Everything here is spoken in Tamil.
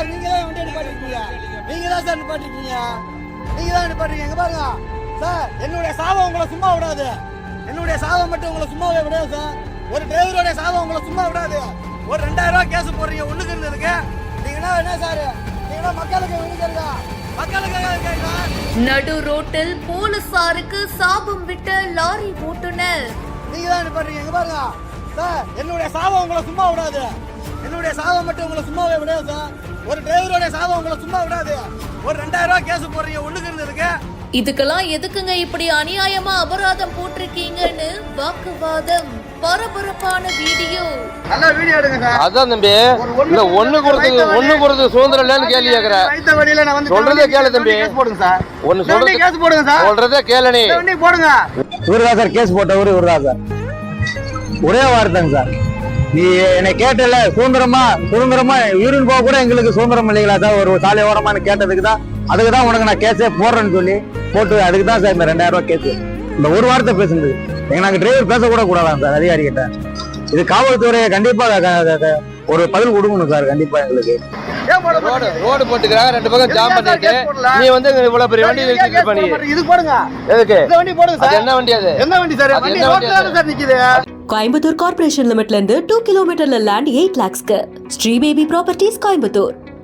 சார் நீங்க தான் வண்டி நிப்பாட்டிருக்கீங்க. நீங்க தான் சார் நிப்பாட்டிருக்கீங்க. நீங்க தான் நிப்பாட்டிருக்கீங்க. எங்க பாருங்க சார், என்னுடைய சாபம் உங்களை சும்மா விடாது. என்னுடைய சாபம் மட்டும் உங்களை சும்மாவே விடாது சார். ஒரு டிரைவரோட சாபம் உங்களை சும்மா விடாது. ஒரு 2000 ரூபாய் கேஸ் போடுறீங்க ஒண்ணுக்கு இருந்ததுக்கு. நீங்க என்ன சார், நீங்க மக்களுக்கு விழுந்துருங்க. நடு ரோட்டில் போலீசாருக்கு சாபம் விட்ட லாரி ஓட்டுநர். நீங்க தான் நிப்பாட்டிருக்கீங்க. எங்க பாருங்க சார், என்னுடைய சாபம் உங்களை சும்மா விடாது. என்னுடைய சாபம் மட்டும் உங்களை சும்மாவே விடாது சார். ஒரு டிரைவரோட சாபம் உங்களை சும்மா விடாது. ஒரு 2000 ரூபாய் கேஸ் போடுறீங்க ஒண்ணுக்கு இருந்ததுக்கு. இதுக்கெல்லாம் எதுக்குங்க இப்படி அநியாயமா அபராதம் போட்டிருக்கீங்கன்னு வாக்குவாதம். பரபரப்பான வீடியோ. நல்ல வீடியோ எடுங்க சார். அதான் தம்பி, இல்ல ஒண்ணு கொடுத்து சுதந்திரம் இல்லன்னு கேள்வி கேக்குற. ரைட் வழியில நான் வந்து சொல்றதே கேளு தம்பி. கேஸ் போடுங்க சார். ஒன்னு சொல்றதே கேஸ் போடுங்க சார். சொல்றதே கேளு நீ. வண்டி போடுங்க. இவருதான் சார் கேஸ் போட்டவர், இவருதான் சார். ஒரே வார்த்தைங்க சார், நீ என்னை கேட்டல சுதந்திரமா யூரின் போக கூட எங்களுக்கு சுதந்திரம் இல்லைங்களா சார், ஒரு சாலை ஓரமானு கேட்டதுக்கு தான், அதுக்கு தான் உனக்கு நான் கேஸே போடுறேன்னு சொல்லி போட்டு, அதுக்கு தான் சார் இந்த 2000 ரூபாய் கேஸ். இந்த ஒரு வார்த்தை பேசுனது நாங்க டிரைவர் பேசக்கூட கூடாதான் சார் அதிகாரி கிட்ட. இது காவல்துறை கண்டிப்பா ஒரு பதில் கொடுக்கணும் சார் கண்டிப்பா எங்களுக்கு. ரோடு போட்டுக்கிறாங்க, 2 பக்கம் ஜாம் பண்ணிட்டு நீ வந்து இவ்வளவு பெரிய வண்டி நிறுத்திட்டு பண்ணி இது போடுங்க. எதுக்கு இந்த வண்டி போடுங்க சார். என்ன வண்டி அது? என்ன வண்டி சார்? வண்டி ரோட்ல தான் சார் நிக்குது. கோயம்புத்தூர் கார்ப்பரேஷன் லிமிட்ல இருந்து 2 கிலோமீட்டர்ல லேண்ட் 8 lakhsக்கு ஸ்ரீ பேபி ப்ராப்பர்ட்டிஸ் கோயம்புத்தூர்.